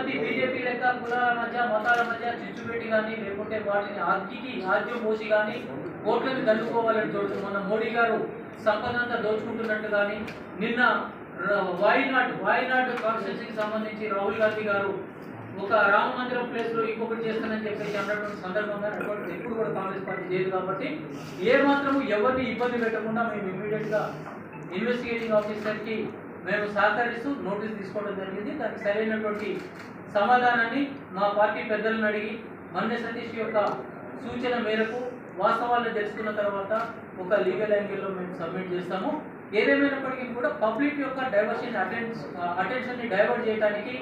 కొంతమంది బీజేపీ లెక్క కులాల మధ్య మతాల మధ్య చిచ్చుపెట్టి కానీ లేకుంటే వాటిని ఆద్యం పోసి కానీ ఓట్లను దండుకోవాలని చూడదు. మన మోడీ గారు సంపదంతా దోచుకుంటున్నట్టు కానీ నిన్న వాయినాడ్ కాన్స్టిట్యూన్సీకి సంబంధించి రాహుల్ గాంధీ గారు ఒక రామ మందిరం ప్లేస్లో ఇంకొకటి చేస్తానని చెప్పేసి అన్నటువంటి సందర్భంగా అటువంటి ఎప్పుడు కూడా కాంగ్రెస్ పార్టీ చేయదు. కాబట్టి ఏ మాత్రము ఎవరిని ఇబ్బంది పెట్టకుండా మేము ఇమీడియట్గా ఇన్వెస్టిగేటింగ్ ఆఫీసర్కి మేము సహకరిస్తూ నోటీస్ తీసుకోవడం జరిగింది. దానికి సరైనటువంటి సమాధానాన్ని మా పార్టీ పెద్దలను అడిగి మన్య సతీష్ యొక్క సూచన మేరకు వాస్తవాలను తెలుసుకున్న తర్వాత ఒక లీగల్ యాంగిల్లో మేము సబ్మిట్ చేస్తాము. ఏదేమైనప్పటికీ కూడా పబ్లిక్ యొక్క అటెన్షన్ని డైవర్ట్ చేయడానికి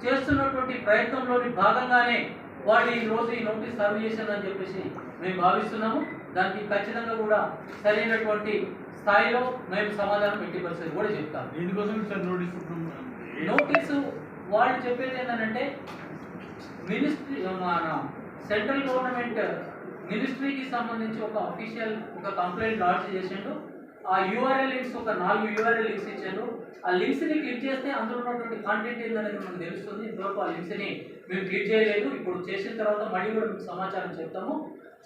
చేస్తున్నటువంటి ప్రయత్నంలోని భాగంగానే వాళ్ళు ఈ రోజు ఈ నోటీస్ సర్వ్ చేశారని చెప్పేసి మేము భావిస్తున్నాము. దానికి ఖచ్చితంగా కూడా సరైనటువంటి స్థాయిలో మేము సమాధానం ఎట్టి పరిస్థితి కూడా చెప్తాము. దీనికోసం సార్ నోటీసు వాళ్ళు చెప్పేది ఏంటంటే మినిస్ట్రీ మన సెంట్రల్ గవర్నమెంట్ మినిస్ట్రీకి సంబంధించి ఒక అఫీషియల్ ఒక కంప్లైంట్ లాంచ్ చేసిండు. ఆ యూఆర్ఎల్ లింక్స్ ఒక 4 యూఆర్ఎల్ లింక్స్ ఇచ్చారు. ఆ లింక్స్ని క్లిక్ చేస్తే అందులో ఉన్నటువంటి కాంటెంట్ ఏందనేది మనకు తెలుస్తుంది. ఇంతవరకు ఆ లింక్స్ని మేము క్లిక్ చేయలేదు. ఇప్పుడు చేసిన తర్వాత మళ్ళీ కూడా మీకు సమాచారం చెప్తాము.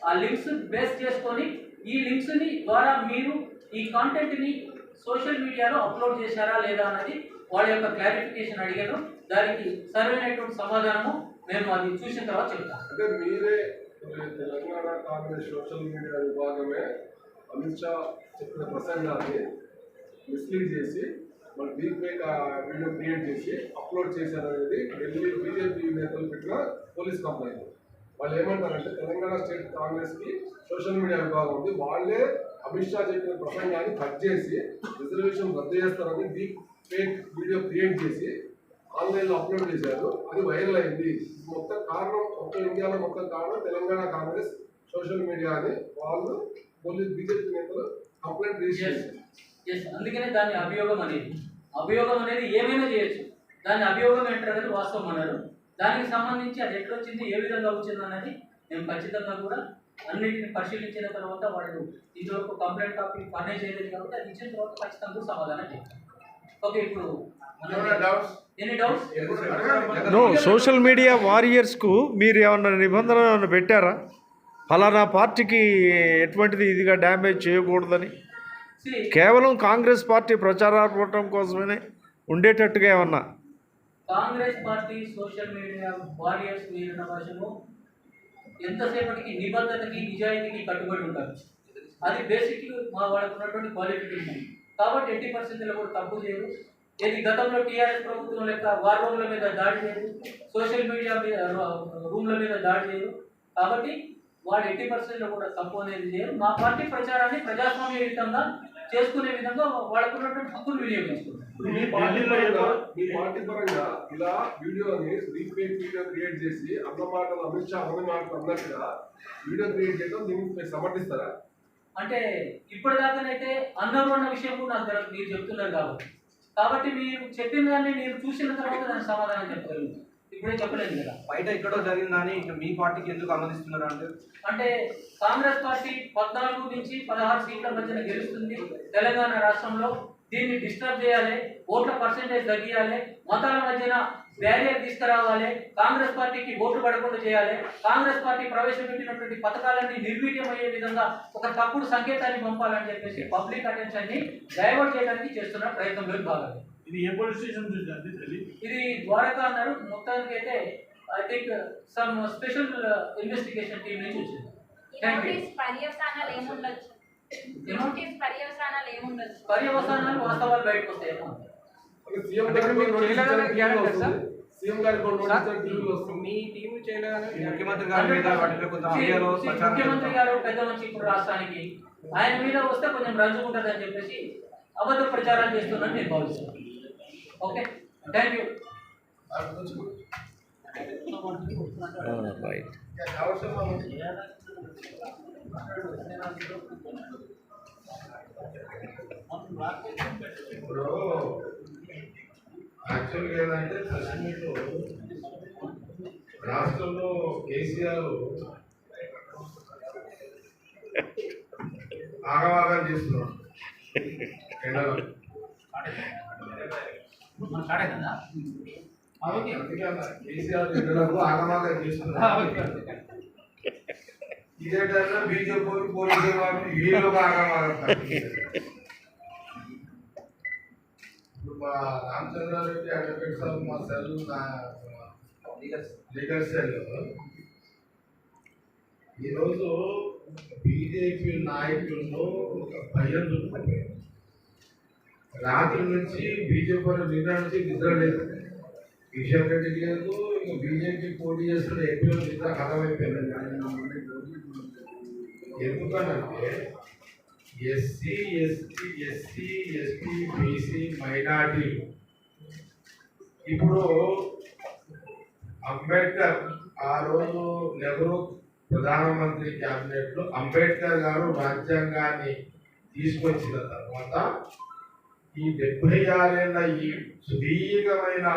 ఆ లింక్స్ బేస్ చేసుకొని ఈ లింక్స్ని ద్వారా మీరు ఈ కాంటెంట్ని సోషల్ మీడియాలో అప్లోడ్ చేశారా లేదా అన్నది వాళ్ళ యొక్క క్లారిఫికేషన్ అడిగారు. దానికి సరైనటువంటి సమాధానము మేము అది చూసిన తర్వాత చెప్తాం. అంటే మీరే తెలంగాణ కాంగ్రెస్ సోషల్ మీడియా విభాగమే అమిత్ షా చెప్పిన ప్రసంగాన్ని మిస్లీడ్ చేసి మన డీప్ ఫేక్ వీడియో క్రియేట్ చేసి అప్లోడ్ చేశారనేది ఢిల్లీ బీజేపీ నేతలు పెట్టిన పోలీస్ కంప్లైంట్. వాళ్ళు ఏమంటారంటే తెలంగాణ స్టేట్ కాంగ్రెస్కి సోషల్ మీడియా విభాగం ఉంది, వాళ్ళే అమిత్ షా చెప్పిన ప్రసంగాన్ని కట్ చేసి రిజర్వేషన్ రద్దు చేస్తారని డీప్ ఫేక్ వీడియో క్రియేట్ చేసి ఆన్లైన్లో అప్లోడ్ చేశారు. అది వైరల్ అయింది. మొత్తం కారణం మొత్తం ఇండియాలో మొత్తం కారణం తెలంగాణ కాంగ్రెస్ సోషల్ మీడియా అని వాళ్ళు పోలీస్ బీజేపీ నేతలు కంప్లైంట్ రిజిస్టర్ చేశారు. అందుకనే దాన్ని అభియోగం అనేది ఏమైనా చేయొచ్చు. దాన్ని అభియోగం ఏంటారు అనేది వాస్తవం అన్నారు. దానికి సంబంధించి అది ఎట్లొచ్చింది, ఏ విధంగా వచ్చింది అన్నది మేము ఖచ్చితంగా కూడా అన్నింటిని పరిశీలించిన తర్వాత వాళ్ళు ఇంతవరకు కంప్లైంట్ కాపీ ఫర్నిష్ చేయలేదు కాబట్టి అది ఇచ్చిన తర్వాత ఖచ్చితంగా సమాధానం చెప్తాం. ఓకే, ఇప్పుడు any doubts? No, social media వారియర్స్కు మీరు ఏమన్నా నిబంధనలు ఏమన్నా పెట్టారా? ఫలానా పార్టీకి ఎటువంటిది ఇదిగా డ్యామేజ్ చేయకూడదని, కేవలం కాంగ్రెస్ పార్టీ ప్రచారార్పటం కోసమే ఉండేటట్టుగా ఏమన్నా? Congress party social media warriors వీరిన భాషలో ఎంతసేపటికి నిబంధనకి నిజాయితీకి కట్టుబడి ఉంటారు. అది బేసిక్ మా వాళ్ళకు ఉన్నటువంటి క్వాలిఫికేషన్. కాబట్టి 80% కూడా తప్పు చేయరు. ఇది గతంలో టీఆర్ఎస్ ప్రభుత్వం లెక్క వార్ రూమ్ల మీద దాడి చేయరు, సోషల్ మీడియా మీద రూమ్ల మీద దాడి చేయరు. కాబట్టి వాళ్ళు 80% కూడా తప్పు అనేది చేయరు. మా పార్టీ ప్రచారాన్ని ప్రజాస్వామ్యయుతంగా చేసుకునే విధంగా వాళ్ళకున్నటువంటి హక్కులు వినియోగించుకుంటారు. మీ పార్టీ పరంగా ఇలా వీడియోని రీక్రియేట్ వీడియో క్రియేట్ చేసి అన్నమాటలు అమిత్ షా అన్న మాటలు అన్నట్టుగా వీడియో క్రియేట్ చేయడం దీనికి సమర్థిస్తారా? అంటే ఇప్పటిదాకానైతే అన్నారు అన్న విషయం కూడా నాకు తెలియదు, మీరు చెప్తున్నారు కాబట్టి మీరు చెప్పిన దాన్ని మీరు చూసిన తర్వాత దానికి సమాధానం చెప్పగలుగుతారు. ఇప్పుడే చెప్పలేదు కదా. బయట ఎక్కడో జరిగిందని మీ పార్టీకి ఎందుకు అనుమతిస్తున్నారు అంటే కాంగ్రెస్ పార్టీ 14 నుంచి 16 సీట్ల మధ్యన గెలుస్తుంది తెలంగాణ రాష్ట్రంలో. దీన్ని డిస్టర్బ్ చేయాలి, ఓట్ల పర్సెంటేజ్ తగ్గియాలి, మతాల మధ్యన బ్యారియర్ తీసుకురావాలి, కాంగ్రెస్ పార్టీకి ఓట్లు పడకుండా చేయాలి, కాంగ్రెస్ పార్టీ ప్రవేశపెట్టినటువంటి పథకాలన్నీ నిర్వీర్యం అయ్యే విధంగా ఒక తప్పుడు సంకేతాన్ని పంపాలని చెప్పేసి పబ్లిక్ అటెన్షన్ని డైవర్ట్ చేయడానికి చేస్తున్న ప్రయత్నంలో భాగంగా. ఇది ఏ పోలీస్ స్టేషన్ చూసి ఇది ద్వారకా అన్నారు. మొత్తానికి అయితే I think some special investigation team నుంచి వచ్చింది. పర్యవసానాలు వాస్తవాలు బయటకు వస్తాయేమో. ముఖ్యమంత్రి గారు పెద్ద మంచి ఇప్పుడు రాష్ట్రానికి ఆయన మీద వస్తే కొంచెం రంజుకుంటుంది అని చెప్పేసి అబద్ధ ప్రచారాలు చేస్తున్నాను నేను భావిస్తున్నాను. Okay, thank you. ఇప్పుడు యాక్చువల్గా ఏంటంటే కశ్మీర్లో రాష్ట్రంలో కేసీఆర్ ఆగవాగం చేస్తున్నాడు. ఓకే అందుకే అన్న కేసీఆర్ ఎన్నికలకు ఆగమాగం చేస్తున్నారు. ఇదే టైంలో బీజేపీ పోలీసు వాళ్ళు వీళ్ళు ఆగమాగం. ఇప్పుడు మా రామచంద్రారెడ్డి అడ్వకేట్ సార్ మా సెల్ లీగల్ సెల్ ఈరోజు బీజేపీ నాయకుల్లో ఒక భయం చుట్టుకుంటారు. రాత్రి నుంచి బీజేపీ నిన్న నుంచి నిద్ర లేదు, కిషన్ రెడ్డి లేదు, ఇంకా బీజేపీ పోటీ చేస్తున్న ఎంపీలు నిద్ర కథమైపోయింది. ఎందుకనంటే ఎస్సీ ఎస్టీ బీసీ మైనార్టీ ఇప్పుడు అంబేద్కర్ ఆ రోజు నెహ్రూ ప్రధానమంత్రి క్యాబినెట్ లో అంబేద్కర్ గారు రాజ్యాంగాన్ని తీసుకొచ్చిన తర్వాత ఈ 76 ఏళ్ల ఈ సుదీర్ఘమైన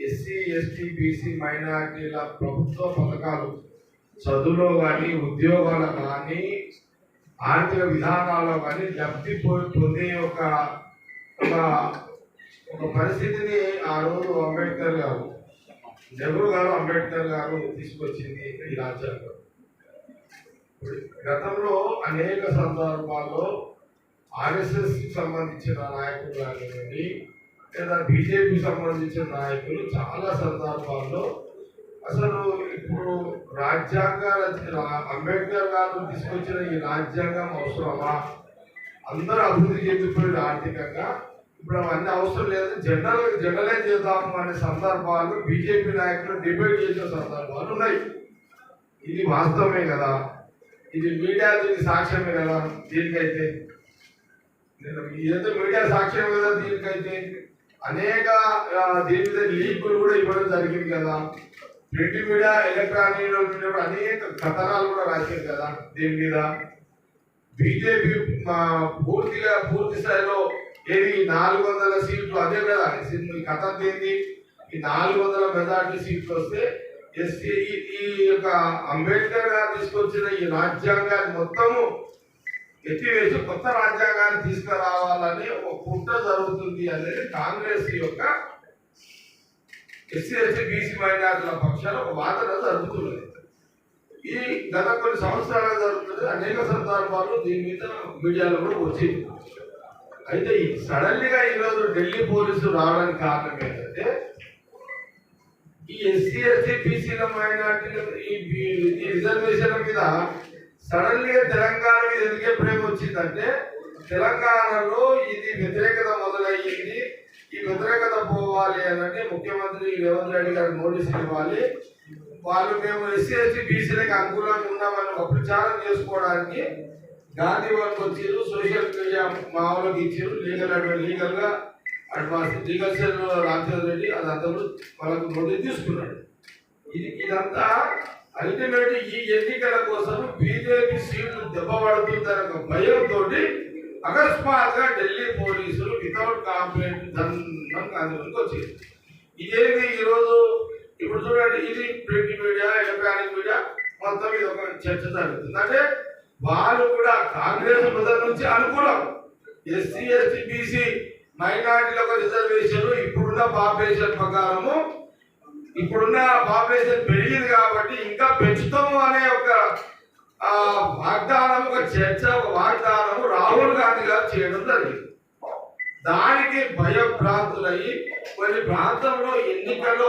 ఎస్సీ ఎస్టీ బీసీ మైనార్టీల ప్రభుత్వ పథకాలు చదువులో కానీ ఉద్యోగాలు కానీ ఆర్థిక విధానాల్లో కానీ లబ్ధి పొందే ఒక పరిస్థితిని ఆ రోజు అంబేద్కర్ గారు నెహ్రూ గారు అంబేద్కర్ గారు తీసుకొచ్చింది ఈ రాజ్యాంగం. గతంలో అనేక సందర్భాల్లో ఆర్ఎస్ఎస్ కి సంబంధించిన నాయకులు కానివ్వండి లేదా బీజేపీకి సంబంధించిన నాయకులు చాలా సందర్భాల్లో అసలు ఇప్పుడు అంబేద్కర్ గారు తీసుకొచ్చిన ఈ రాజ్యాంగం అవసరమా, అందరూ అభివృద్ధి చెందిపోయారు ఆర్థికంగా, ఇప్పుడు అవన్నీ అవసరం లేదు, జనరలైజ్ చేద్దాము అనే సందర్భాలు బీజేపీ నాయకులు డిబేట్ చేసిన సందర్భాలు ఉన్నాయి. ఇది వాస్తవమే కదా, ఇది మీడియా దీనికి సాక్ష్యమే కదా. దీనికైతే ఇదైతే మీడియా సాక్ష్యం కదా. దీనికైతే అనేక దీని మీద లీకులు కూడా ఇవ్వడం జరిగింది కదా. ప్రింట్ మీడియా ఎలక్ట్రానిక్ మీడియా అనేక కథనాలు కూడా రాశారు కదా దీని మీద. బీజేపీ పూర్తి స్థాయిలో ఏది 400 సీట్లు అదే కదా కథ ఏంది. ఈ 400 మెజార్టీ సీట్లు వస్తే ఈ యొక్క అంబేద్కర్ గారు తీసుకొచ్చిన ఈ రాజ్యాంగాన్ని మొత్తము ఎత్తివేసి కొత్త రాజ్యాంగాన్ని తీసుకురావాలని ఒక కుట్ర జరుగుతుంది అనేది కాంగ్రెస్ యొక్క ఎస్సీ ఎస్టీ బీసీ మైనార్టీల పక్షాన ఒక వాదన జరుగుతున్నది. ఈ గత కొన్ని సంవత్సరాలుగా జరుగుతుంది. అనేక సందర్భాలు దీని మీద మీడియాలో కూడా వచ్చింది. అయితే సడన్ గా ఈరోజు ఢిల్లీ పోలీసులు రావడానికి కారణం ఏంటంటే ఈ ఎస్సీ ఎస్టీ బీసీల మైనార్టీల ఈ రిజర్వేషన్ల మీద సడన్ గా తెలంగాణ మీద ఎందుకే ప్రేమ వచ్చిందంటే తెలంగాణలో ఇది వ్యతిరేకత మొదలయ్యింది. ఈ వ్యతిరేకత పోవాలి అంటే ముఖ్యమంత్రి రేవంత్ రెడ్డి గారు నోటీసులు ఇవ్వాలి. వాళ్ళు మేము ఎస్సీ ఎస్టీ బీసీలకు అనుకూలంగా ఉన్నామని ఒక ప్రచారం చేసుకోవడానికి గాంధీ వాళ్ళకి వచ్చారు, సోషల్ మీడియా మామూలుగా ఇచ్చారు, లీగల్ గా advance legal cell Ramachandra Reddy అదంతా కూడా వాళ్ళకు నోటీస్ తీసుకున్నాడు. ఇదంతా అల్టిమేట్ ఈ ఎన్నికల కోసం బీజేపీ సీట్లు దెబ్బపడుతుందనే ఒక భయంతో అకస్మాత్తుగా ఢిల్లీ పోలీసులు వితౌట్ కాంప్లైంట్ అందులోకి వచ్చారు. ఇదేమి ఈరోజు ఇప్పుడు చూడండి, ఇది ప్రింట్ మీడియా ఎలక్ట్రానిక్ మీడియా మొత్తం ఇది ఒక చర్చ జరుగుతుంది. అంటే వాళ్ళు కూడా కాంగ్రెస్ మొదటి నుంచి అనుకూలం ఎస్సీ ఎస్టీ బీసీ మైనార్టీలకు రిజర్వేషన్ ఇప్పుడున్న పాపులేషన్ ప్రకారము ఇప్పుడున్న పాపులేషన్ పెరిగింది కాబట్టి ఇంకా పెంచుతాము అనే ఒక వాగ్దానం, ఒక చర్చ, ఒక వాగ్దానం రాహుల్ గాంధీ గారు చేయడం జరిగింది. దానికి భయభ్రాంతులయ్యి కొన్ని ప్రాంతంలో ఎన్నికల్లో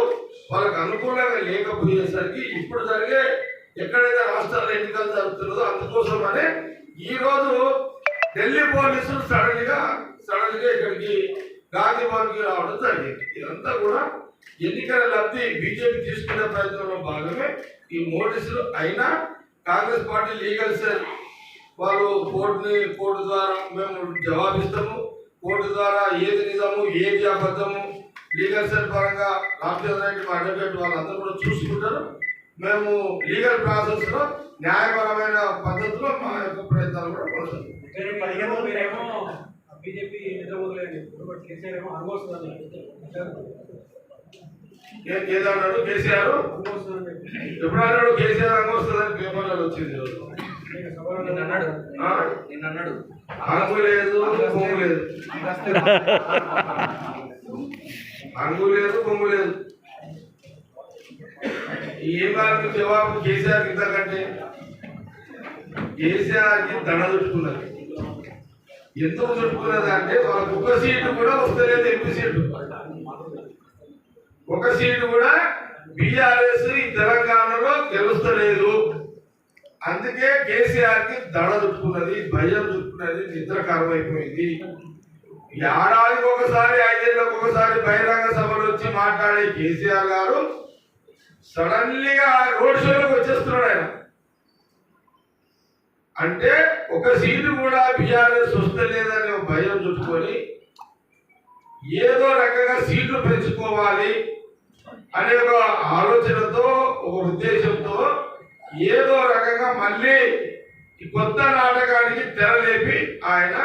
వాళ్ళకు అనుకూలంగా లేకపోయేసరికి ఇప్పుడు జరిగే ఎక్కడైతే రాష్ట్రాల్లో ఎన్నికలు జరుగుతున్నదో అందుకోసమనే ఈ రోజు ఢిల్లీ పోలీసులు సడన్ గా ఇక్కడికి గాంధీ భవన్కి రావడం జరిగింది. ఇదంతా కూడా ఎన్నికల లబ్ధి బీజేపీ తీసుకునే ప్రయత్నంలో భాగమే ఈ నోటీసులు. అయినా కాంగ్రెస్ పార్టీ లీగల్ సెల్ వాళ్ళు కోర్టు ద్వారా మేము జవాబిస్తాము, కోర్టు ద్వారా ఏది నిజము ఏది అబద్ధము లీగల్ సెల్ పరంగా రామచంద్ర రెడ్డి అడ్వకేట్ వాళ్ళందరూ కూడా చూసుకుంటారు. మేము లీగల్ ప్రాసెస్ లో న్యాయపరమైన పద్ధతిలో మా యొక్క ప్రయత్నాలు కూడా కొనసాగుతాం. బీజేపీ నిద్రపోలేదు, కేసీఆర్ ఏమో అనుభవిస్తుంది. ఏదన్నాడు కేసీఆర్? ఎప్పుడు అన్నాడు కేసీఆర్ అనుభవిస్తుందని పేపర్లో వచ్చింది. నిన్నన్నాడు అంగు లేదు కొమ్ము లేదు, అంగు లేదు కొమ్ము లేదు. ఏం కాదు జవాబు కేసీఆర్ ఇంతకంటే కేసీఆర్కి దండ చుట్టుకున్నది. ఎందుకు చుట్టుకున్నది అంటే వాళ్ళకు ఒక సీటు కూడా వస్తలేదు. ఎంపీ సీటు ఒక సీటు కూడా బీఆర్ఎస్ ఈ తెలంగాణలో గెలుస్తలేదు. అందుకే కేసీఆర్ కి దడ చుట్టుకున్నది, భయం చుట్టుకున్నది, నిద్రకరం అయిపోయింది. ఏడాదికి ఒకసారి 5 ఏళ్ళకి ఒకసారి బహిరంగ సభలు వచ్చి మాట్లాడే కేసీఆర్ గారు సడన్లీగా రోడ్ షోలోకి వచ్చేస్తున్నాడు. ఆయన అంటే ఒక సీటు కూడా బీఆర్ఎస్ వస్తలేదని భయం చుట్టుకొని ఏదో రకంగా సీట్లు పెంచుకోవాలి అనే ఒక ఆలోచనతో, ఒక ఉద్దేశంతో ఏదో రకంగా మళ్ళీ ఈ కొత్త నాటకానికి తెరలేపి ఆయన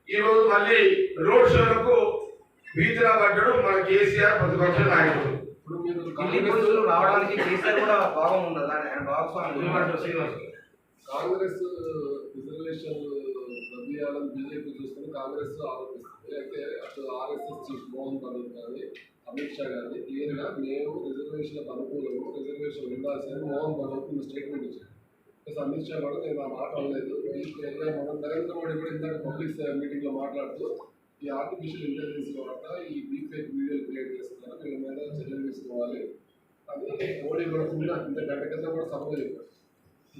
ఈరోజు మళ్ళీ రోడ్ షోలకు వీధిన పడ్డాడు మన కేసీఆర్ ప్రతిపక్ష నాయకుడు. ఇప్పుడు మీరు ఢిల్లీ పోలీసులు రావడానికి కేసీఆర్ కూడా భాగం ఉండదు. ఆయన భాగస్వామి కాంగ్రెస్ రిజర్వేషన్ రద్దు బీజేపీ చూసుకుని కాంగ్రెస్ ఆరోపిస్తుంది. అయితే అటు ఆర్ఎస్ఎస్ చీఫ్ మోహన్ భగవత్ కానీ అమిత్ షా గారిని క్లియర్గా మేము రిజర్వేషన్లకు అనుకూలము, రిజర్వేషన్ ఉండాల్సిందని మోహన్ భగవత్ స్టేట్మెంట్ ఇచ్చారు. ప్లస్ అమిత్ షా కూడా నేను ఆ మాట అనలేదు. మనం నరేంద్ర మోడీ కూడా ఇందాక పబ్లిక్ మీటింగ్లో మాట్లాడుతూ ఈ ఆర్టిఫిషియల్ ఇంటెలిజెన్స్ వల్ల ఈ డీప్ వీడియోలు క్రియేట్ చేస్తున్నారు, వీళ్ళ మీద చర్యలు తీసుకోవాలి అని మోడీ కూడా ఇంత గంట కింద కూడా సభలో చెప్పారు.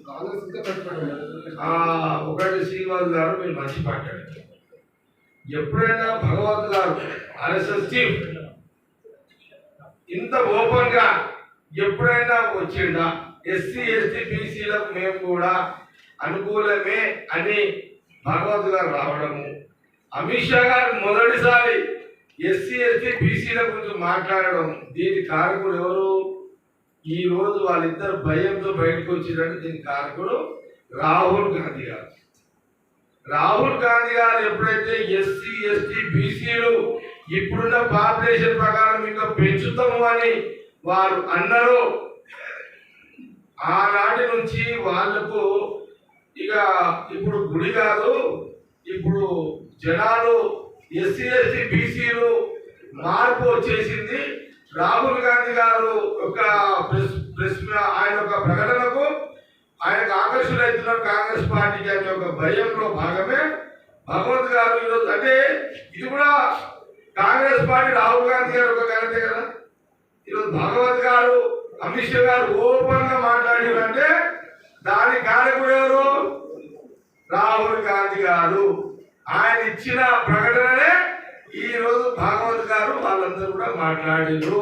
కాంగ్రెస్ ఇంకా కట్టుబడి ఒకటి శ్రీనివాస్ గారు మీరు మంచి మాట్లాడారు. ఎప్పుడైనా భగవంత్ గారు ఆర్ఎస్ఎస్ చీఫ్ ఇంత ఓపెన్ గా ఎప్పుడైనా వచ్చిందా ఎస్సీ ఎస్టీ బీసీలకు మేము కూడా అనుకూలమే అని భగవంత్ గారు రావడము, అమిత్ షా గారు మొదటిసారి ఎస్సీ ఎస్టీ బీసీల గురించి మాట్లాడడం, దీని కారకుడు ఎవరు? ఈ రోజు వాళ్ళిద్దరు భయంతో బయటకు వచ్చినట్టు దీని కారకుడు రాహుల్ గాంధీ గారు. రాహుల్ గాంధీ గారు ఎప్పుడైతే ఎస్సీ ఎస్టీ బీసీలు ఇప్పుడున్న పాపులేషన్ ప్రకారం ఇంకా పెంచుతాము అని వారు అన్నారు, ఆనాటి నుంచి వాళ్లకు ఇక ఇప్పుడు గుడి కాదు, ఇప్పుడు జనాలు ఎస్సీ ఎస్టీ బీసీలు మార్పు వచ్చేసింది. రాహుల్ గాంధీ గారు ఒక ప్రెస్ ఆయన ఒక ప్రకటనకు ఆయనకు ఆకర్షులవుతున్నారు కాంగ్రెస్ పార్టీకి అనే ఒక భయంలో భాగమే భగవంత్ గారు ఈరోజు. అంటే ఇది కూడా కాంగ్రెస్ పార్టీ రాహుల్ గాంధీ గారు ఒక ఘనతే కదా. ఈరోజు భగవంత్ గారు అమిత్ షా గారు ఓపెన్ గా మాట్లాడారంటే దాని కారకుడు ఎవరు? రాహుల్ గాంధీ గారు. ఆయన ఇచ్చిన ప్రకటననే ఈ రోజు భాగవత్ గారు వాళ్ళందరూ కూడా మాట్లాడారు.